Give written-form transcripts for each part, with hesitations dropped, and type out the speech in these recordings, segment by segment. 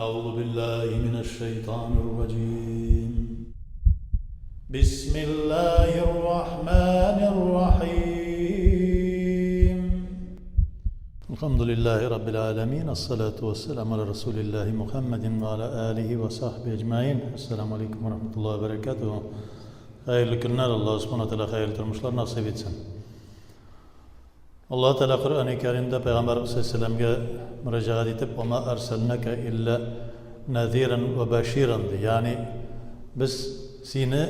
أعوذ بالله من الشيطان الرجيم. بسم الله الرحمن الرحيم. الحمد لله رب العالمين، الصلاة والسلام على رسول الله محمد وعلى آله وصحبه أجمعين. السلام عليكم ورحمة الله وبركاته. Hayırlı günler, Allah subhanahu teala hayırlı durmuşlar nasip etsin. Allah Teala Kur'an-ı Kerim'de Peygamber Aleyhisselam'a müracaat edip وَمَا أَرْسَلْنَكَ إِلَّا نَذِيرًا وَبَشِيرًا diye. Yani biz seni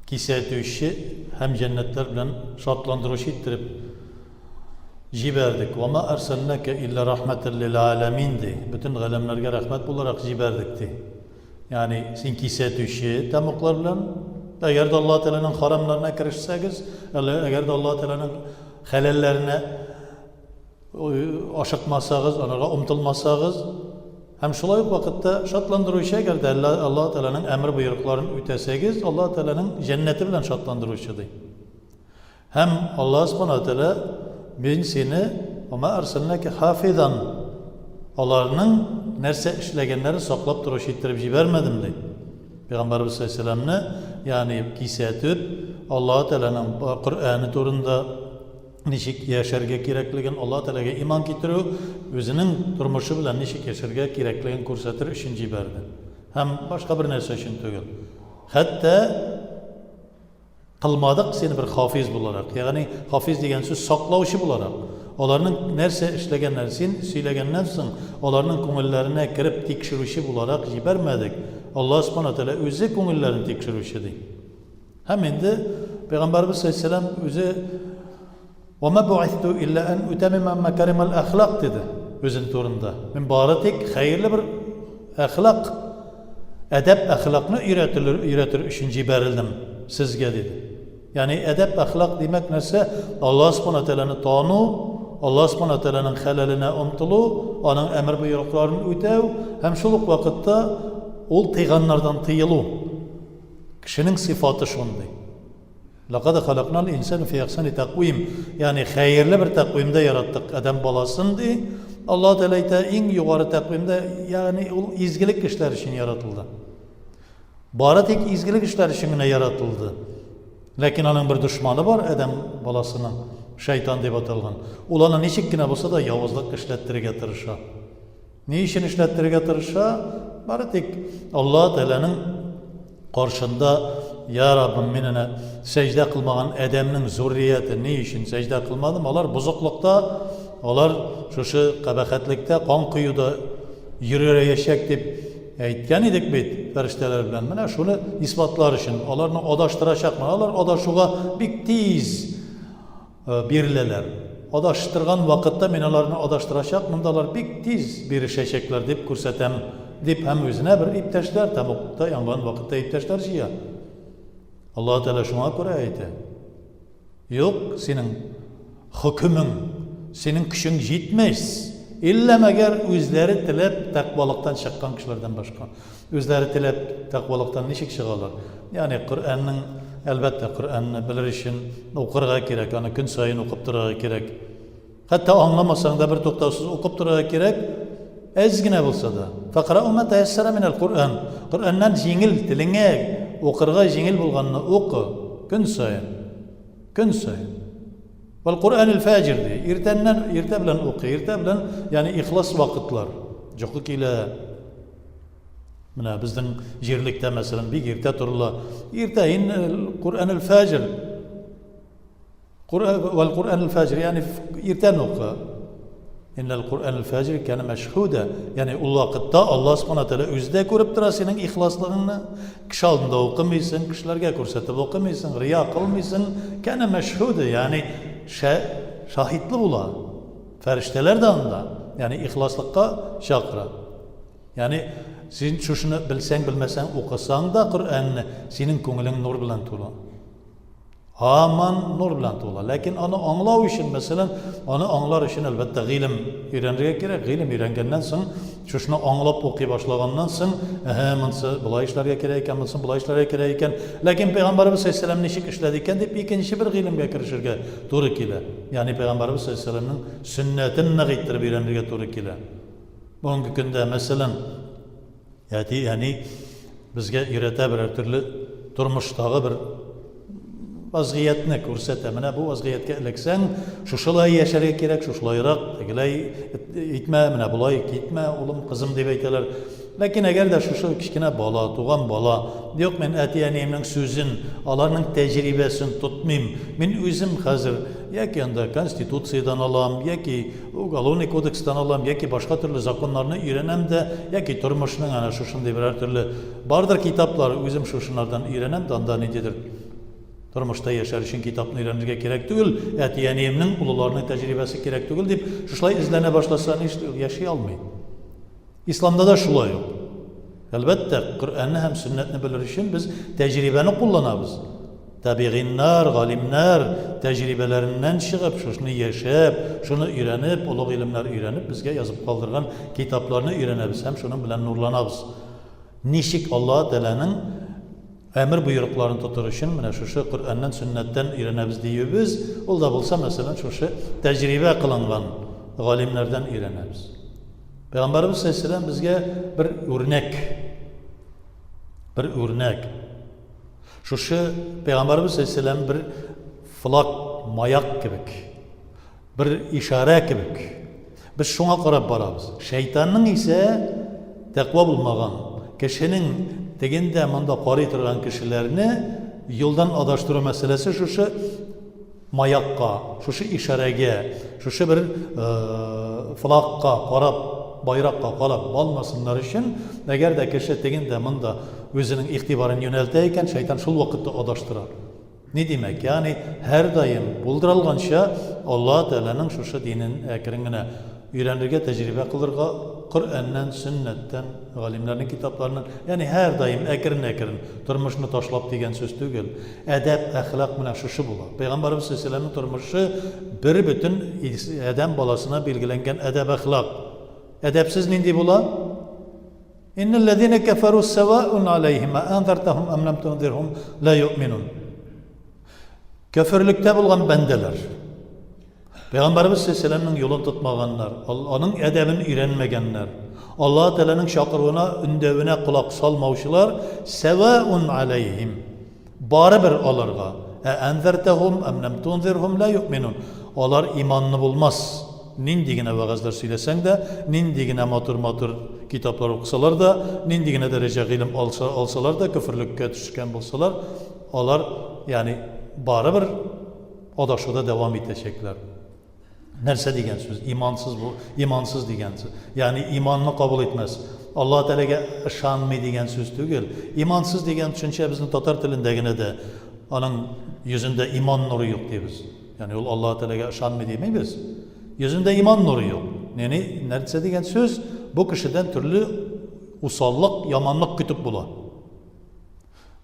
kisayetişi hem cennetler bilen şartlandırışı ettirip jiberdik. وَمَا أَرْسَلْنَكَ إِلَّا رَحْمَةً لِلْعَالَمِينَ diye. Bütün alemlerge rahmet olarak jiberdik diye. Yani sen kisayetişi temuklar bilen eğer de Allah Teala'nın haramlarına kirişseniz, eğer de Allah Teala'nın helallerine aşıkmasanız, onlara umtılmasanız, hem şulay vakitte şartlandırıcı eğer de Allah Teala'nın emir buyruklarını üteseniz, Allah Teala'nın cenneti bilen şartlandırıcıdır. Hem Allah subhanahu teala ben seni ama arsalnake hafizan, onların nerse işlegenleri saklap duruşu ettirip jibermedim deyip. Peygamberimiz Aleyhisselam'ı yani kisayetip Allah Teala'nın Kur'an'ı turunda nişik yaşarga kerakligin Allah Teala'ga iman getiriyor, özünün turmuşu bilen nişik yaşarga kerakligin ko'rsatır üçün jiberdi. Hem başka bir narsa üçün tugul. Hatta qilmadık seni bir hafiz bularak. Yani hafiz degan söz saqlovchi bularak. Onların nerse işlegenler sen söylegenden so'ng onların ko'ngillarına kirib tekshiruvchi bularak jibermedik. Allah subhanahu teala o'zi ko'ngillarini tekshiruvchidir. Hem endi Peygamberimiz Aleyhisselam o'zi وَمَا بُعِثْتُ إِلَّا أَنْ أُتَمِّمَ مَكَارِمَ الْأَخْلَاقِ dedi özün turunda. Ben bari hayırlı bir ahlak, edep ahlakını üretir üçün jiberildim sizge dedi. Yani edep ahlak demek neyse Allah subhanahu teala'nı tanı, Allah subhanahu teala'nın helaline umtulu, onun emir buyruklarını ötev, hem şuluk vakitte ol tıyganlardan tıyılı. Kişinin sıfatı şunday. لَقَدْ خَلَقْنَا الْاِنْسَانُ فِي اَحْسَنِ تَقْوِيمٍ yani hayırlı bir takvimde yarattık adam balasını diye. Allah Teala en yukarı takvimde yani o izgilik işler için yaratıldı. Bari tek izgilik işler için yaratıldı. Lakin onun bir düşmanı var adam balasının, şeytan diye atılgan. Ulanın neçikkine olsa da yavuzluk işlettirge tırışa. Ne için işlettirge tırışa? Bari tek Allah Teala'nın karşında ya Rabbim menine secde kılmağın edeminin zürriyeti ne için secde kılmadım? Onlar bozuklukta, onlar şu kabahətlikte, kan kuyuda yürüyerek yaşayacak deyip aytgan edik bit ferişteler bilen. Mana şunu ispatlar için, onlarını odaştıracak mı? Onlar odaşuğa bir tez birileler. Odaştırgan vakitte men onlarını odaştıracak mı? Onlar bir tez birişecekler deyip kursatem deyip hem özüne bir ipteşler tamukta yanılan vakitte ipteşler şiya. Allah Teala şuna göre ayeti. Yok senin hükümün, senin kişin yetmez. İlla meğer özleri tilep takvalıktan çıkan kişilerden başka. Özleri tilep takvalıktan neşik çıkarlar. Yani Kur'an'ın elbette Kur'an'ı bilir için okurga gerek. Yani gün sayın okup durga gerek. Hatta anlamasan da bir toktavsız okup durga gerek. Ezgine bulsa da. Fakra'u ma teyessere minel Kur'an. Kur'an'dan jingil tilinge okurga jingil bulganını oku. Gün sayın. Gün sayın. Vel Kur'an-ı Fajr diye. İrte bilen oku. İrte bilen yani ihlas vakitler. Cokuk ile bizden jirlikte mesela bir irte turla. İrteyin Kur'an-ı Fajr. Vel Kur'an-ı Fajr yani irten oku. İnnel Kur'an-ı Fajr kana meşhuda. Yani o vakitte Allah subhanahu teala özde görüp tura senin ihlaslığını kişi aldığında okumaysın, kişilerge ko'rsatib okumaysın, riya kılmaysın. Kana meşhuda yani şahitli ola. Ferişteler de anda. Yani ihlaslıkka şakra. Yani sen şunu bilsen bilmesen okusan da Kur'an'ı senin ko'ngilin nur bilan to'la. Aman nur bilan to'la. Lakin onu anlav için mesela onu anlar için elbette ilim öğrenmeye gerek. İlim öğrengenden so'ng şunu anlap okuy başlagandan so'ng mensa bulay ishlarga kerak ekan, mensa bulay ishlarga kerak ekan. Lakin Peygamberimiz Aleyhisselam nechik ishladi ekan deb ikkinchi bir ilimga kirishirga to'g'ri keladi. Yani Peygamberimiz Aleyhisselam'ın sünnetini naqittirib öğrenmeye to'g'ri keladi. Bugungi kunda masalan ya'ni bizga öğrete bir türlü turmushdagi bir vaziyatni ko'rsata. Mana bu vaziyatga ilksang, shushalay yasharga kerak, shushalayroq, tegilay aytma, mana bulay ketma, o'g'lim, qizim deb aytalar. Lekin agarda shu kichkina bola, tug'an bola, yo'q men atiyanimning so'zin, ularning tajribasini tutmayim. Men o'zim hozir yoki endi konstitutsiyadan olam, yoki uголовный kodeksdan olam, yoki boshqa turli zakonlarni o'rganamda, yoki turmushning ana shu shunday bir turli bardir kitoblar, o'zim shu shunlardan o'rganamda, unda nedir? Turmushda yashar uchun kitobni o'rganishga kerak tugul, atiyanimning ulug'larning tajribasi kerak tugul deb shulay izlana boshlasa yashay olmaydi. İslam'da da şulay yok. Elbette Kur'an'ı hem sünnetini bilir için biz tecrübeni kullanırız. Tabiğinler, galimler tecrübelerinden çıkıp, şunu yaşayıp, şunu öğrenip, uluq ilimler öğrenip, bizge yazıp kaldırgan kitaplarını öğreniriz. Hem şunun bilen nurlanırız. Nişik Allah Teala'nın emir buyruklarını tutur için, şu Kur'an'dan, sünnetten öğreniriz diyoruz. O da bulsa mesela şu tecrübe kılınan galimlerden öğreniriz. Peygamberimiz sallallahu aleyhi ve sellem bizge bir örnek. Şu Peygamberimiz sallallahu aleyhi ve sellem bir flak, mayak gibi, bir işare gibi. Biz şuna qarab barabız. Şeytanın ise takva bulmagan, kişinin degende manda qari turgan kişilerini yoldan adaştırma meselesi şu mayakka, şu işarege, şu bir flakka qarab bayrakka qarab olmasınlar için eğer de kişi degende manda özünün ihtibarını yönelteyken şeytan şul vakitte adaştırar. Ne demek? Yani her daim bulduralgança Allah Teala'nın şu dinin ekringine öğrenirge tecrübe kılırga Kur'an'dan, sünnetten, alimlerin kitaplarından yani her daim ekrin turmuşunu taşlap degen söz tügül. Edep, ahlak mına şu bula. Peygamberimiz sallallahu aleyhi ve sellem'in turmuşu bir bütün adam balasına bilgilengen edep, ahlak. Edepsiz nindi bula? İnnellezine keferu sevâun aleyhim enzertehum em lem tunzirhum la yu'minun. Köfürlükte bulgan bendeler. Peygamberimiz sallallahu aleyhi ve sellem'in yolunu tutmaganlar, onun edebini öğrenmegenler, Allah Teala'nın şakırına, ündevine kulak salmavşılar sevâun aleyhim. Bari bir olarga. Enzertehum em lem tunzirhum la yu'minun. Olar imanını bulmaz. Nindigine vaazlar söylesen de, nindigine matur kitaplar okusalar da, nindigine derece ilim alsalar da, küfürlükке düşken bulsalar, olar yani bari bir adaşıda devam edecekler. Nerse degen söz, imansız bu, imansız degen söz. Yani imanını kabul etmez. Allah Teala'ga ışanmay degen söz tügül. İmansız degen düşünce bizim Tatar tilindegine de onun yüzünde iman nuru yok diyoruz. Yani Allah Teala'ga ışanmay demeyiz. Yüzünde iman nuru yok. Yani nerse degen söz bu kişiden türlü usallık, yamanlık kütüp bular.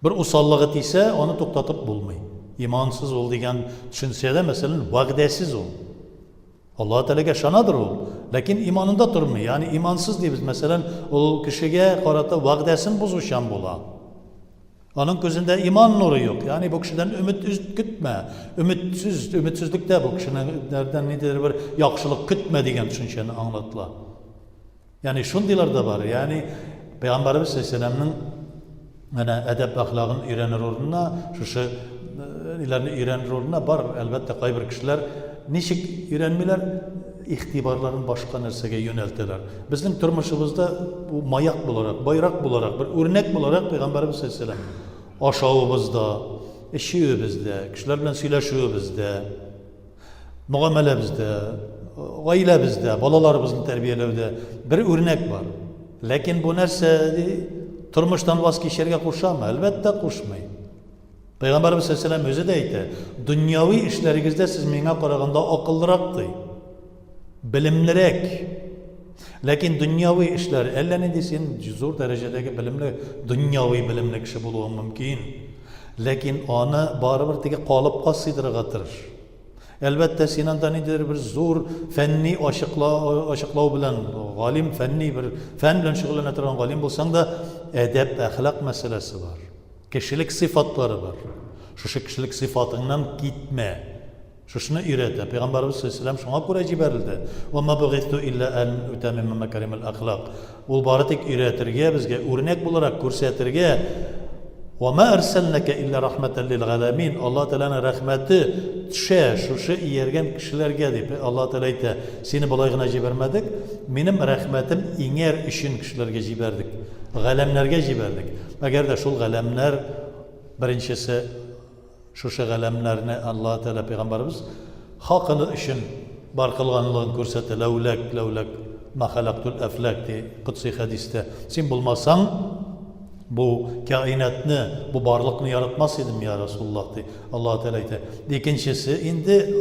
Bir usallık etiyse onu to'xtatib bulmayı. İmansız ol degen düşünse de mesela vagdesiz ol. Allah Teala'ga şanadır ol. Lakin imanında durmuyor. Yani imansız diyoruz. Mesela o kişiye karata vagdesin bozuşan bula. Onun gözünde iman nuru yok. Yani bu kişiden ümit kütme. Ümitsizlikte bu kişinin nereden nedir bir yakşılık kütme degen düşünceni anlatla. Yani şundiler de var. Yani Peygamberimiz sallallahu aleyhi ve sellem'nin yani edep ahlakını öğrenir oruna, şu ilerini öğrenir oruna var. Elbette kaybır kişiler neşik öğrenmeler ihtibarların başka nersege yöneltiler. Bizim turmuşumuzda bu mayak bularak, bayrak bularak, bir örnek bularak Peygamberimiz sallallahu aleyhi ve sellem aşağımızda, eşiğimizde, kişiler bilen söyleşiğimizde, muamelemizde, ailemizde, balalarımızın terbiyelevde bir örnek var. Lakin bu nerse turmuştan vazgeçerge koşamı, elbette koşmayın. Peygamberimiz sallallahu aleyhi ve sellem özü de aytdi, dünyavi işleringizde siz menga qaraganda akıllıraktı, bilimlirak. Lakin dünyavi işler, elle ne desin, zor derecedeki bilimli, dünyavi bilimli kişi bulmam mümkün. Lakin onu baribir tege qalıpqa sıydıragatır. Elbette Sinan'da nedir bir zor fenni aşıqlav bilen, galim fenni bir fen bilen şug'ullanadigan galim bo'lsang da edep, ahlak meselesi var. Kişilik sıfatları var. Şu kişilik sıfatından gitme. Şuşunu öğretti. Peygamberimiz sallallahu aleyhi ve sellem şuna göre ciberildi. وَمَا بُغِثْتُ إِلَّا أَنْ اُتَمِمَ مَكَرِمَ الْأَخْلَاق. Ol baratik öğretirge, bizge örnek olarak görsetirge وَمَا أَرْسَلْنَكَ إِلَّا رَحْمَةً لِلْعَالَمِينَ. Allah Teala'nın rahmeti tüşe, şuşu iyergen kişilerge deyip Allah Teala ite seni balayğına cibermedik. Benim rahmetim iner işin kişilerge ciberdik. Galemlerge ciberdik. Eğer de şul galemler birincisi şuşu galemlerine Allah Teala Peygamberimiz hakkını işin bar kılganlığını görsete levlek ma halaktul eflak diye kutsi hadiste sen bulmasan bu kainatni, bu barlıkni yaratmaz idim ya Resulullah diye Allah Teala ite. İkincisi indi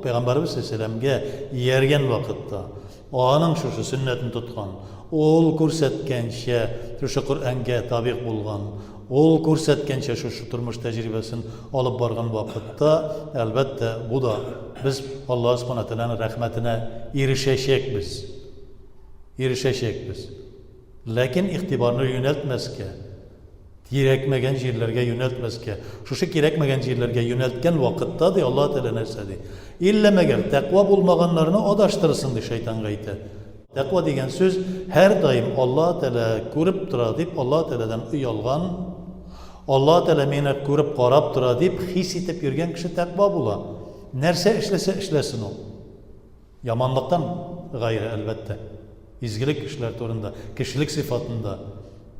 Peygamberimiz sallallahu aleyhi ve sellem'ge yergen vakitte onun şuşu sünnetini tutkan, ol ko'rsatgancha şuşu Kur'an'ga tabi bulgan, ol ko'rsatgancha şuşu turmuş tecrübesini alıp bargan vakitte elbette bu da biz Allah subhanahu teala'nın rahmetine erişecek biz. Lakin ihtibarını yöneltmezke, gerekmegen yerlerge yöneltmezke, şuşu gerekmegen yerlerge yöneltken vakitte de Allah Teala nersedi. İllemeger takva bulmaganlarını adaştırırsın diye şeytan gayte. Takva degen söz her daim Allah Teala görüp tura deyip Allah Teala'dan uyalgan, Allah Teala meni görüp qarab tura deyip his etip yürgen kişi takva bula. Nerse işlese işlesin o. Yamanlıktan gayrı elbette. İzgilik kişiler torunda, kişilik sıfatında.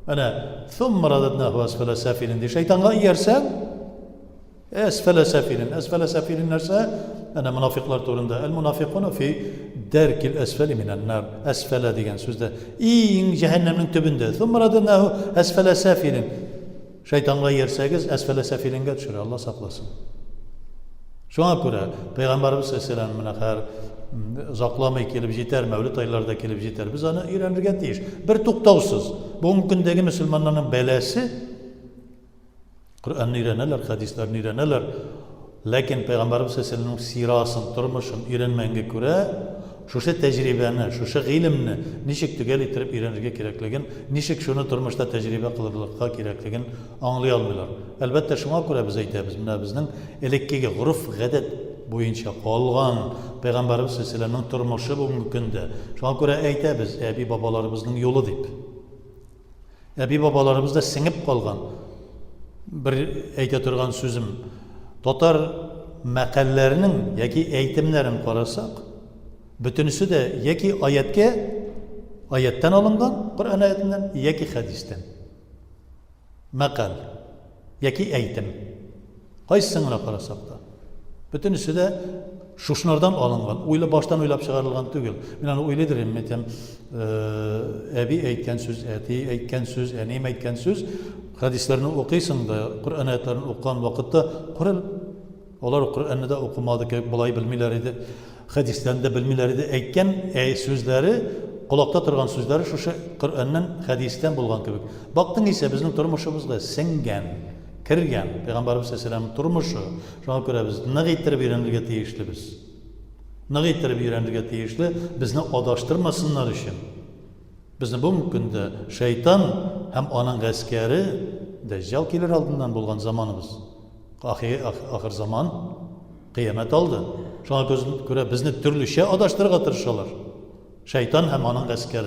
Ana thumma radadnahu asfala safilin diye şeytana yersen esfala safilin nerse ana münafıklar torunda. El münafıkuna fi derkil esfali minen nar. Esfala degen sözde in cehennemin tübünde. Thumma radadnahu asfala safilin. Şeytana yerseniz esfala safilinge düşür. Allah saklasın. Şuna göre Peygamberimiz sallallahu aleyhi ve sellem uzaklamay kelib jeter, Mevlid aylarida kelib jeter. Biz onu öğrenirgen deyiş. Bir tuktavsız. Bugün gündeki Müslümanların belası Kur'an'ı öğrenirler, hadislerini öğrenirler. Lakin Peygamberimiz sallallahu aleyhi ve sellem'in sirasını, turmuşunu öğrenmenge göre şuşu tecrübeni, şuşu ilimni nişik tügel itirip öğrenirge kerekligin, nişik şunu turmuşta tecrübe kılırlıkka kerekligin anlayalmıyorlar. Elbette şuna göre biz aytamiz. Bizning elekkigi urf gadet boyunca qolgan Peygamberimiz sallallahu aleyhi ve sellem'in turmuşu bugungi kunda. Şuna göre aytamiz, abi babalarımızning yo'li deb. Abi babalarımızda singib qolgan bir ayta turgan so'zim Tatar maqallarının yoki aytimlarini qarasak, bütünüsü de yoki ayetten alıngan, Kur'an ayetinden yoki hadisten. Maqal yoki aytim. Qaysisini qarasak da bütünüsü de şuşlardan alıngan, baştan oylab çıkarılgan tügül. Ben onu öyledir emmetem. Abi aytgan söz, ati aytgan söz, anim aytgan söz, hadislerini okuyorsun da, Kur'an ayetlerini okuyan vakitte onlar Kur'an'ı da okumadı ki, bulay bilmiler idi, hadislerini de bilmiler idi. Aytgan sözleri, kulakta turgan sözleri şu Kur'an'ın hadisten bulgan gibi. Baktın ise bizim turmuşumuzda singen, kirgen, Peygamberimiz sallallahu aleyhi ve sellem'in turmuşu. Şuna göre biz ne getirip öğrenirge teyişli biz. Ne getirip öğrenirge teyişli, bizni adaştırmasınlar için. Bizni bu mümkünde şeytan hem onun askeri Deccal gelir aldığından bulgan zamanımız. Ahir zaman kıyamet aldı. Şuna göre bizni türlü şey adaştırıga tırışırlar. Şeytan hem onun askeri.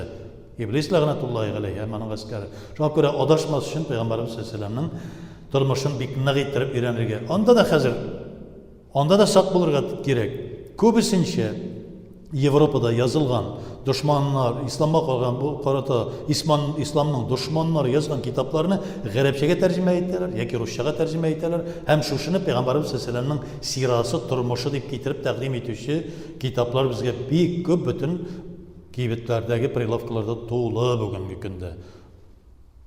İblis lağnetullahi aleyhi hem onun askeri. Şuna göre adaşması için Peygamberimiz sallallahu aleyhi ve sellem'in turmuşun bikine getirip öğrenirge. Onda da sak bulurga gerek. Köbüsünçe Avrupa'da yazılgan düşmanlar, İslam'a kalgan bu karata İslam'ın düşmanları yazgan kitaplarını Garipçe'ye tercüme ettiler, yoki Rusça'ya tercüme ettiler. Hem şuşunu Peygamberimiz sallallahu aleyhi ve sellem'in sirası, turmuşu deyip getirip takdim etişi kitaplar bizge bir köp bütün gibitlerdeki prilavkalarda to'la bugungi kunda.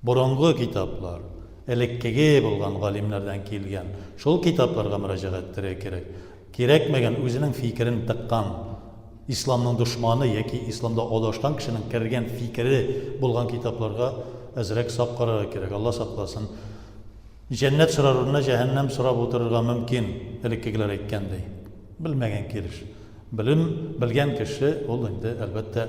Burungi kitaplar, elekkege bo'lgan g'alimlardan kelgan shol kitoblarga murojaat ettirib kerak. Kerakmagan o'zining fikrini taqqan İslamның düşmanı yoki İslamda adashgan kishining kirgan fikri bo'lgan kitoblarga azrak saq qarara kerak. Allah saqlasin. Cennet so'rar o'rnida jahannam so'rab o'tirishga mumkin. Elikkilar aytganday. Bilmagan kelish. Bilgan kishi ol endi albatta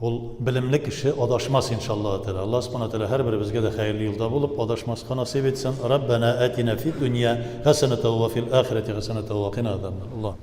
Ol bilimli kişi adaşmaz inşallah Teala. Allah subhanahu teala her birimizge de hayırlı yılda bulup adaşmasını nasip etsin. Rabbena atina fid dünya hasenete ve fil ahireti hasenete ve qina azaban. Allah.